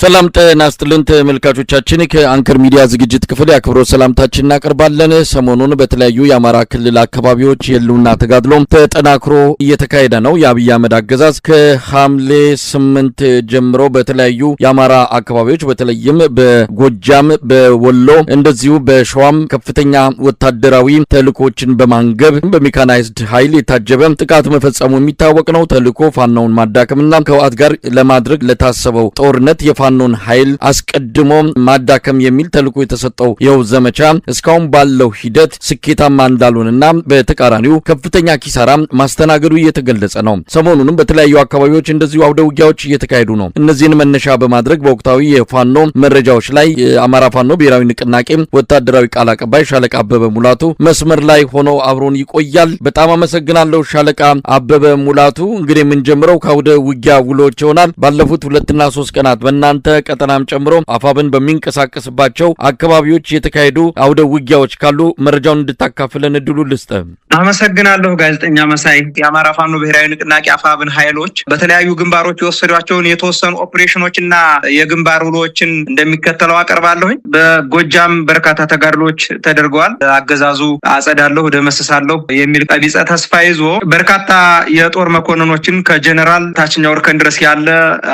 ሰላም ጤና ይስጥልን ተመልካቾቻችን ከአንከር ሚዲያ ዝግጅት ክፍል ያክብሮት ሰላምታችንን እናቀርባለን። ሰሞኑን በተለያዩ የአማራ ክልል አካባቢዎች የህልውና ተጋድሎ ተጠናክሮ እየተካሄደ ነው። የአብይ አህመድ አገዛዝ ከሐምሌ 8 ጀምሮ በተለያዩ የአማራ አካባቢዎች በተለይም በጎጃም በወሎ እንደዚሁ በሸዋም ከፍተኛ ወታደራዊ ተልእኮችን በማንገብ በሜካናይዝድ ኃይል የታጀበ ጥቃት መፈጸሙ የሚታወቅ ነው። ተልእኮ ፋኖውን ማዳከምና ከህወሓት ጋር ለማድረግ ለታሰበው ጦርነት ፋኖን ኃይል አስቀድሞ ማዳከም የሚል ተልእኮ የተሰጠው ይኸው ዘመቻ እስካሁን ባለው ሂደት ስኬታማ እንዳልሆነና በተቃራኒው ከፍተኛ ኪሳራ ማስተናገዱ እየተገለጸ ነው። ሰሞኑንም በተለያዩ አካባቢዎች እንደዚሁ አውደ ውጊያዎች እየተካሄዱ ነው። እነዚህን መነሻ በማድረግ በወቅታዊ የፋኖ መረጃዎች ላይ የአማራ ፋኖ ብሔራዊ ንቅናቄ ወታደራዊ ቃል አቀባይ ሻለቃ አበበ ሙላቱ መስመር ላይ ሆኖ አብሮን ይቆያል። በጣም አመሰግናለሁ ሻለቃ አበበ ሙላቱ። እንግዲህ የምንጀምረው ከአውደ ውጊያ ውሎች ይሆናል። ባለፉት 2 እና 3 ቀናት በእናንተ ቀጠናም ጨምሮ አፋብን በሚንቀሳቀስባቸው አካባቢዎች የተካሄዱ አውደ ውጊያዎች ካሉ መረጃውን እንድታካፍለን እድሉ ልስጥ። አመሰግናለሁ ጋዜጠኛ መሳይ። የአማራ ፋኖ ብሔራዊ ንቅናቄ አፋብን ኃይሎች በተለያዩ ግንባሮች የወሰዷቸውን የተወሰኑ ኦፕሬሽኖችና የግንባር ውሎችን እንደሚከተለው አቀርባለሁኝ። በጎጃም በርካታ ተጋድሎች ተደርገዋል። አገዛዙ አጸዳለሁ ደመስሳለሁ የሚል ቀቢጸ ተስፋ ይዞ በርካታ የጦር መኮንኖችን ከጀነራል ታችኛው እርከን ድረስ ያለ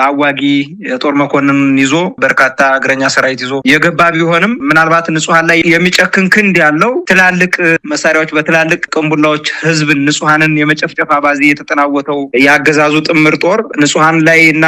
አዋጊ የጦር መኮንን ይዞ በርካታ እግረኛ ሰራዊት ይዞ የገባ ቢሆንም ምናልባት ንጹሃን ላይ የሚጨክን ክንድ ያለው ትላልቅ መሳሪያዎች በትላልቅ ቅንቡላዎች ህዝብን ንጹሃንን የመጨፍጨፍ አባዜ የተጠናወተው ያገዛዙ ጥምር ጦር ንጹሃን ላይና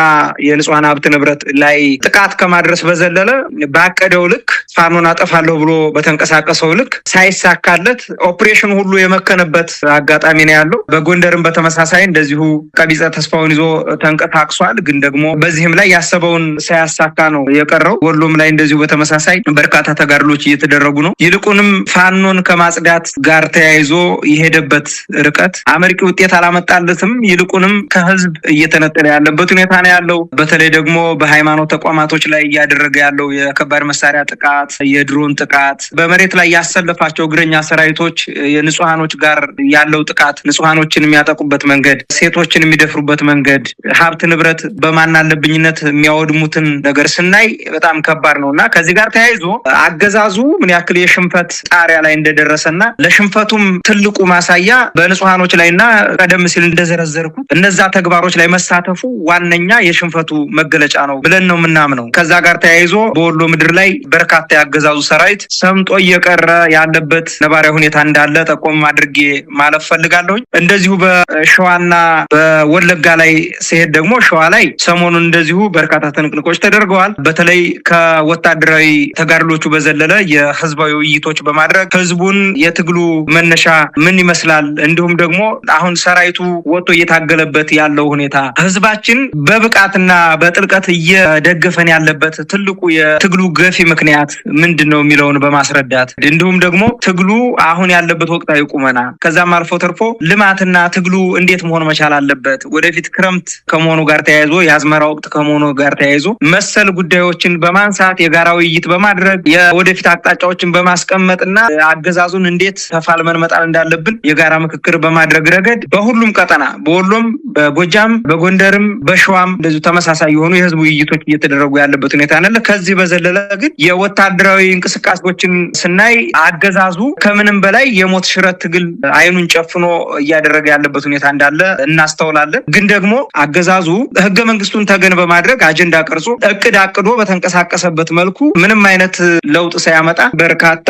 የንጹሃን ሀብት ንብረት ላይ ጥቃት ከማድረስ በዘለለ ባቀደው ልክ ፋኖን አጠፋለሁ ብሎ በተንቀሳቀሰው ልክ ሳይሳካለት ኦፕሬሽን ሁሉ የመከነበት አጋጣሚ ነው ያለው። በጎንደርም በተመሳሳይ እንደዚሁ ቀቢጸ ተስፋውን ይዞ ተንቀሳቅሷል። ግን ደግሞ በዚህም ላይ ያሰበውን ሳያሳካ ነው የቀረው። ወሎም ላይ እንደዚሁ በተመሳሳይ በርካታ ተጋድሎች እየተደረጉ ነው። ይልቁንም ፋኖን ከማጽዳት ጋር ተያይዞ የሄደበት ርቀት አመርቂ ውጤት አላመጣለትም። ይልቁንም ከህዝብ እየተነጠለ ያለበት ሁኔታ ነው ያለው። በተለይ ደግሞ በሃይማኖት ተቋማቶች ላይ እያደረገ ያለው የከባድ መሳሪያ ጥቃት፣ የድሮን ጥቃት፣ በመሬት ላይ ያሰለፋቸው እግረኛ ሰራዊቶች የንጹሃኖች ጋር ያለው ጥቃት፣ ንጹሃኖችን የሚያጠቁበት መንገድ፣ ሴቶችን የሚደፍሩበት መንገድ፣ ሀብት ንብረት በማናለብኝነት የሚያወድሙትን ነገር ስናይ በጣም ከባድ ነውና ከዚህ ጋር ተያይዞ አገዛዙ ምን ያክል የሽንፈት ጣሪያ ላይ እንደደረሰና ለሽንፈቱም ትልቁ ማሳያ በንጹሃኖች ላይና ቀደም ሲል እንደዘረዘርኩት እነዛ ተግባሮች ላይ መሳተፉ ዋነኛ የሽንፈቱ መገለጫ ነው ብለን ነው የምናምነው። ከዛ ጋር ተያይዞ በወሎ ምድር ላይ በርካታ ያገዛዙ ሰራዊት ሰምጦ እየቀረ ያለበት ነባራዊ ሁኔታ እንዳለ ጠቆም አድርጌ ማለፍ ፈልጋለሁኝ። እንደዚሁ በሸዋና በወለጋ ላይ ሲሄድ ደግሞ ሸዋ ላይ ሰሞኑን እንደዚሁ በርካታ ትንቅንቆች ተደርገዋል። በተለይ ከወታደራዊ ተጋድሎቹ በዘለለ የህዝባዊ ውይይቶች በማድረግ ህዝቡን የትግሉ መነሻ ምን ይመስላል፣ እንዲሁም ደግሞ አሁን ሰራዊቱ ወጥቶ እየታገለበት ያለው ሁኔታ ህዝባችን በብቃትና በጥልቀት እየደገፈን ያለበት ትልቁ የትግሉ ገፊ ምክንያት ምንድነው የሚለውን በማስረዳት እንዲሁም ደግሞ ትግሉ አሁን ያለበት ወቅታዊ ቁመና ከዛም አልፎ ተርፎ ልማትና ትግሉ እንዴት መሆን መቻል አለበት፣ ወደፊት ክረምት ከመሆኑ ጋር ተያይዞ የአዝመራ ወቅት ከመሆኑ ጋር ተያይዞ መሰል ጉዳዮችን በማንሳት የጋራ ውይይት በማድረግ የወደፊት አቅጣጫዎችን በማስቀመጥና አገዛዙን እንዴት ተፋልመን መጣል እንዳለብን የጋራ ምክክር በማድረግ ረገድ በሁሉም ቀጠና በወሎም በጎጃም በጎንደርም በሸዋም እንደዚሁ ተመሳሳይ የሆኑ የህዝብ ውይይቶች እየተደረጉ ያለበት ሁኔታ አለ። ከዚህ በዘለለ ግን የወታደራዊ እንቅስቃሴዎችን ስናይ አገዛዙ ከምንም በላይ የሞት ሽረት ትግል አይኑን ጨፍኖ እያደረገ ያለበት ሁኔታ እንዳለ እናስተውላለን። ግን ደግሞ አገዛዙ ህገ መንግስቱን ተገን በማድረግ አጀንዳ ቀርጾ እቅድ አቅዶ በተንቀሳቀሰበት መልኩ ምንም አይነት ለውጥ ሳያመጣ በርካታ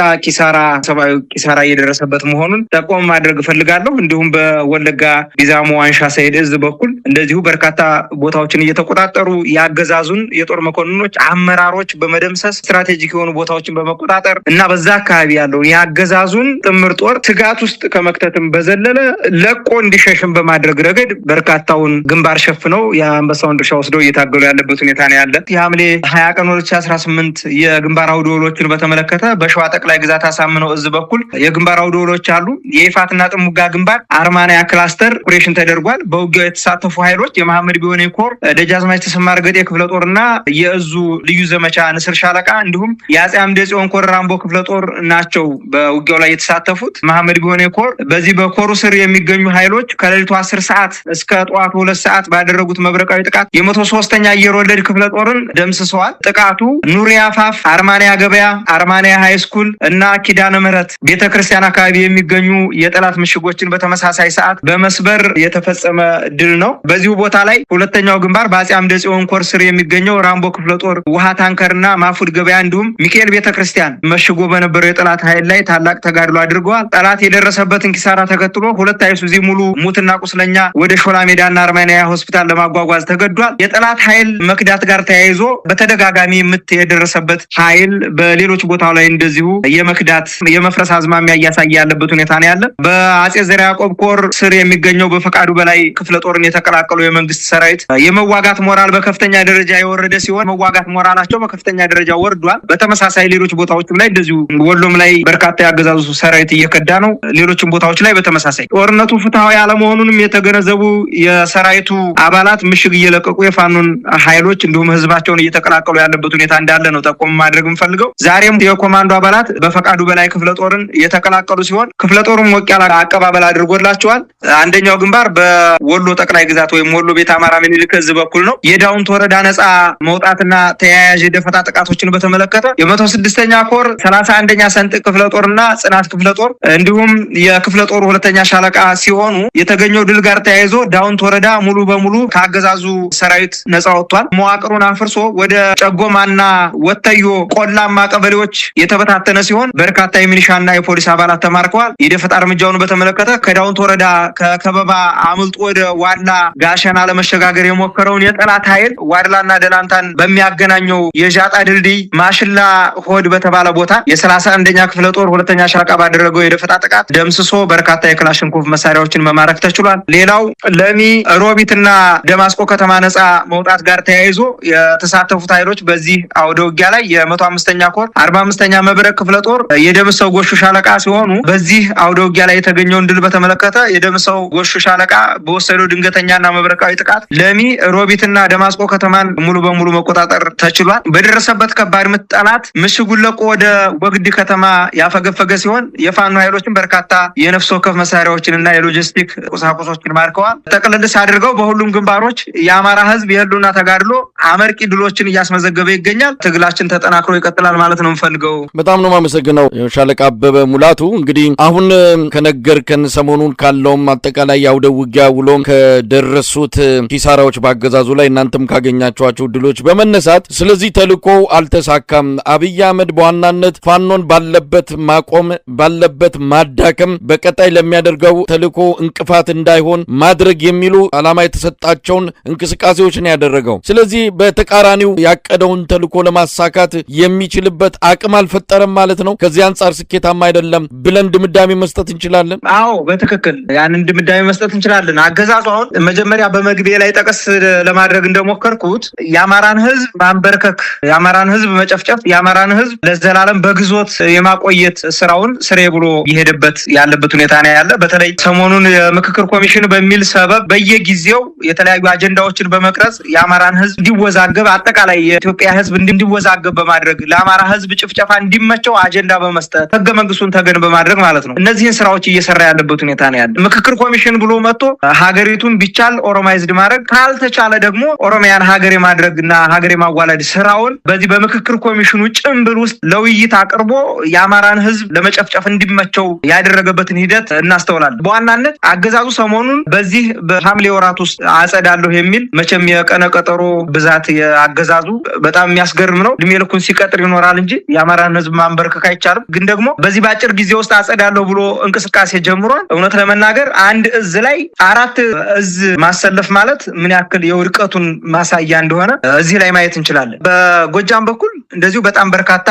ሰብአዊ ኪሳራ እየደረሰበት መሆኑን ጠቆም ማድረግ እፈልጋለሁ። እንዲሁም በወለጋ ዲዛሞ አንሻ ሰይድ እዝ በኩል እንደዚሁ በርካታ ቦታዎችን እየተቆጣጠሩ ያገዛዙን የጦር መኮንኖች አመራሮች በመደምሰስ ስትራቴጂክ የሆኑ ቦታዎችን በመቆጣጠር እና በዛ አካባቢ ያለው ያገዛዙን ጥምር ጦር ትጋት ውስጥ ከመክተትም በዘለለ ለቆ እንዲሸሽም በማድረግ ረገድ በርካታውን ግንባር ሸፍነው የአንበሳውን ድርሻ ወስደው እየታገሉ ያለበት ሁኔታ ነው ያለ። የሐምሌ 20 ቀን 2018 የግንባር አውደ ውሎችን በተመለከተ በሸዋ ጠቅላይ ግዛት አሳምነው እዝ በኩል የግንባር አውደ ውሎች አሉ። የይፋትና ጥሙጋ ግንባር አርማንያ ክላስተር ኦፕሬሽን ተደርጓል። በውጊያው የተሳተፉ ኃይሎች የመሐመድ ቢሆኔ ኮር፣ ደጃዝማች ተሰማ እርገጤ ክፍለ ጦርና የእዙ ልዩ ዘመቻ ንስር ሻለቃ እንዲሁም የአጼ አምደ ጽዮን ኮር ራምቦ ክፍለ ጦር ናቸው በውጊያው ላይ የተሳተፉት። መሐመድ ቢሆኔ ኮር በዚህ በኮሩ ስር የሚገኙ ኃይሎች ከሌሊቱ 10 ሰዓት እስከ ጠዋቱ 2 ሰዓት ባደረጉት መብረቃዊ ጥቃት የ103ኛ አየር ወለድ ክፍለ ጦር ጦርን ደምስሰዋል። ጥቃቱ ኑሪ አፋፍ፣ አርማንያ ገበያ፣ አርማንያ ሃይስኩል እና ኪዳነ ምህረት ቤተክርስቲያን አካባቢ የሚገኙ የጠላት ምሽጎችን በተመሳሳይ ሰዓት በመስበር የተፈጸመ ድል ነው። በዚሁ ቦታ ላይ ሁለተኛው ግንባር በአጼ አምደ ጽዮን ኮር ስር የሚገኘው ራምቦ ክፍለ ጦር ውሃ ታንከርና ማፉድ ገበያ እንዲሁም ሚካኤል ቤተክርስቲያን መሽጎ በነበረው የጠላት ኃይል ላይ ታላቅ ተጋድሎ አድርገዋል። ጠላት የደረሰበትን ኪሳራ ተከትሎ ሁለት አይሱዚ ሙሉ ሙትና ቁስለኛ ወደ ሾላ ሜዳና አርማንያ ሆስፒታል ለማጓጓዝ ተገዷል። የጠላት ኃይል መክዳት ጋር ተያይዞ በተደጋጋሚ ምት የደረሰበት ኃይል በሌሎች ቦታው ላይ እንደዚሁ የመክዳት የመፍረስ አዝማሚያ እያሳየ ያለበት ሁኔታ ነው ያለ። በአጼ ዘርዓ ያዕቆብ ኮር ስር የሚገኘው በፈቃዱ በላይ ክፍለ ጦርን የተቀላቀሉ የመንግስት ሰራዊት የመዋጋት ሞራል በከፍተኛ ደረጃ የወረደ ሲሆን መዋጋት ሞራላቸው በከፍተኛ ደረጃ ወርዷል። በተመሳሳይ ሌሎች ቦታዎችም ላይ እንደዚሁ ወሎም ላይ በርካታ ያገዛዙ ሰራዊት እየከዳ ነው። ሌሎችም ቦታዎች ላይ በተመሳሳይ ጦርነቱ ፍትሃዊ አለመሆኑንም የተገነዘቡ የሰራዊቱ አባላት ምሽግ እየለቀቁ የፋኖን ኃይሎች እንዲሁም ህዝባቸውን እየተቀላቀሉ ያለበት ሁኔታ እንዳለ ነው ጠቆም ማድረግ የምፈልገው። ዛሬም የኮማንዶ አባላት በፈቃዱ በላይ ክፍለ ጦርን የተቀላቀሉ ሲሆን ክፍለ ጦሩም ሞቅ ያለ አቀባበል አድርጎላቸዋል። አንደኛው ግንባር በወሎ ጠቅላይ ግዛት ወይም ወሎ ቤት አማራ ምኒልክ ህዝብ በኩል ነው። የዳውንት ወረዳ ነጻ መውጣትና ተያያዥ የደፈጣ ጥቃቶችን በተመለከተ የ106ኛ ኮር 31ኛ ሰንጥቅ ክፍለ ጦርና ጽናት ክፍለ ጦር እንዲሁም የክፍለ ጦሩ ሁለተኛ ሻለቃ ሲሆኑ የተገኘው ድል ጋር ተያይዞ ዳውንት ወረዳ ሙሉ በሙሉ ከአገዛዙ ሰራዊት ነጻ ወጥቷል። መዋቅሩን አፍርሶ ወደ ጨጎማና ወተዮ ቆላማ ቀበሌዎች የተበታተነ ሲሆን በርካታ የሚሊሻና የፖሊስ አባላት ተማርከዋል። የደፈጣ እርምጃውን በተመለከተ ከዳውንት ወረዳ ከከበባ አምልጦ ወደ ዋላ ጋሸና ለመሸጋገር የሞከረውን የጠላት ኃይል ዋድላና ደላንታን በሚያገናኘው የዣጣ ድልድይ ማሽላ ሆድ በተባለ ቦታ የ31ኛ ክፍለ ጦር ሁለተኛ ሻለቃ ባደረገው የደፈጣ ጥቃት ደምስሶ በርካታ የክላሽንኮቭ መሳሪያዎችን መማረክ ተችሏል። ሌላው ለሚ ሮቢትና ደማስቆ ከተማ ነጻ መውጣት ጋር ተያይዞ የተሳተፉት ኃይሎች በዚህ አውደ ውጊያ ላይ የ105ኛ ኮር 45ኛ መብረቅ ክፍለ ጦር የደምሰው ጎሹ ሻለቃ ሲሆኑ በዚህ አውደ ውጊያ ላይ የተገኘውን ድል በተመለከተ የደምሰው ጎሹ ሻለቃ በወሰደው ድንገተኛና መብረቃዊ ጥቃት ለሚ ሮቢትና ደማስቆ ከተማን ሙሉ በሙሉ መቆጣጠር ተችሏል። በደረሰበት ከባድ ምት ጠላት ምሽጉን ለቆ ወደ ወግዲ ከተማ ያፈገፈገ ሲሆን የፋኖ ኃይሎችን በርካታ የነፍስ ወከፍ መሳሪያዎችንና የሎጂስቲክ ቁሳቁሶችን ማርከዋል። ጠቅልልስ አድርገው በሁሉም ግንባሮች የአማራ ህዝብ የህልውና ተጋድሎ አመርቂ ድሎችን እያስመዘገበ ይገኛል። ትግላችን ተጠናክሮ ይቀጥላል ማለት ነው የምፈልገው። በጣም ነው የማመሰግነው ሻለቃ አበበ ሙላቱ። እንግዲህ አሁን ከነገርከን ሰሞኑን ካለውም አጠቃላይ አውደ ውጊያ ውሎም ከደረሱት ኪሳራዎች በአገዛዙ ላይ እናንተም ካገኛቸዋቸው ድሎች በመነሳት ስለዚህ ተልዕኮ አልተሳካም፣ አብይ አህመድ በዋናነት ፋኖን ባለበት ማቆም ባለበት ማዳከም በቀጣይ ለሚያደርገው ተልዕኮ እንቅፋት እንዳይሆን ማድረግ የሚሉ ዓላማ የተሰጣቸውን እንቅስቃሴዎች ነው ያደረገው። ስለዚህ በተቃራኒው ያቀደውን ተልዕኮ ለማሳካት የሚችልበት አቅም አልፈጠረም ማለት ነው። ከዚህ አንጻር ስኬታማ አይደለም ብለን ድምዳሜ መስጠት እንችላለን። አዎ በትክክል ያንን ድምዳሜ መስጠት እንችላለን። አገዛዙ አሁን መጀመሪያ በመግቢያ ላይ ጠቀስ ለማድረግ እንደሞከርኩት የአማራን ህዝብ ማንበርከክ፣ የአማራን ህዝብ መጨፍጨፍ፣ የአማራን ህዝብ ለዘላለም በግዞት የማቆየት ስራውን ስሬ ብሎ የሄደበት ያለበት ሁኔታ ነው ያለ። በተለይ ሰሞኑን የምክክር ኮሚሽን በሚል ሰበብ በየጊዜው የተለያዩ አጀንዳዎችን በመቅረጽ የአማራን ህዝብ እንዲወዛገብ፣ አጠቃላይ የኢትዮጵያ ህዝብ እንዲወዛገብ በማድረግ ለአማራ ህዝብ ጭፍጨፋ እንዲመቸው አጀንዳ በመስጠት ህገ መንግስቱን ተገን በማድረግ ማለት ነው እነዚህን ስራዎች እየሰራ ያለበት ሁኔታ ነው ያለ። ምክክር ኮሚሽን ብሎ መጥቶ ሀገሪቱን ቢቻል ኦሮማይዝድ ማድረግ ካልተቻለ ደግሞ ኦሮሚያን ሀገር የማድረግና ሀገር የማዋላድ ስራውን በዚህ በምክክር ኮሚሽኑ ጭምብል ውስጥ ለውይይት አቅርቦ የአማራን ህዝብ ለመጨፍጨፍ እንዲመቸው ያደረገበትን ሂደት እናስተውላለን። በዋናነት አገዛዙ ሰሞኑን በዚህ በሐምሌ ወራት ውስጥ አጸዳለሁ የሚል መቼም የቀነ ቀጠሮ ብዛት የአገዛዙ በጣም የሚያስገርም ነው። እድሜ ልኩን ሲቀጥር ይኖራል እንጂ የአማራን ህዝብ ማንበርከክ አይቻልም። ግን ደግሞ በዚህ በአጭር ጊዜ ውስጥ አጸዳለሁ ብሎ እንቅስቃሴ ጀምሯል። እውነት ለመናገር አንድ እዝ ላይ 4 እዝ ማሰለፍ ማለት ምን ያክል የውድቀቱን ማሳያ እንደሆነ እዚህ ላይ ማየት እንችላለን። በጎጃም በኩል እንደዚሁ በጣም በርካታ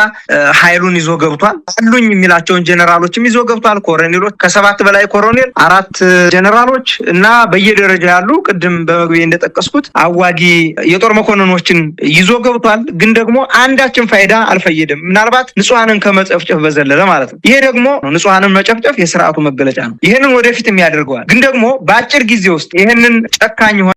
ኃይሉን ይዞ ገብቷል። አሉኝ የሚላቸውን ጀነራሎችም ይዞ ገብቷል። ኮሎኔሎች ከ7 በላይ ኮሎኔል፣ 4 ጀነራሎች እና በየደረጃ ያሉ ቅድም በመግቢያ እንደጠቀስኩት አዋጊ የጦር መኮንኖችን ይዞ ገብቷል። ግን ደግሞ አንዳችን ፋይዳ አልፈየደም። ምናልባት ንጹሃንን ከመጨፍጨፍ በዘለለ ማለት ነው። ይሄ ደግሞ ንጹሃንን መጨፍጨፍ የስርዓቱ መገለጫ ነው። ይሄንን ወደፊትም ያደርገዋል። ግን ደግሞ በአጭር ጊዜ ውስጥ ይሄንን ጨካኝ